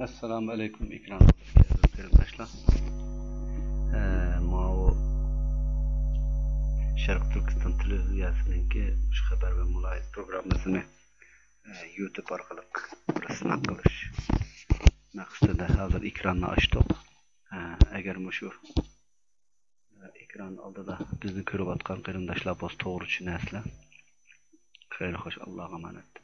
Assalamu alaikum ekran qarindoshlar. Mao Sharq Turkiston televiziyasininki shu xabar va muloyiz programmasini YouTube orqali bir sinab qilish maqsadida hozir ekranni ochdik. Agar shu ekran oldida bizni ko'rayotgan qarindoshlar bo'lsa to'g'ri tushunasizlar. Xayr xo'sh, Allohga emanet.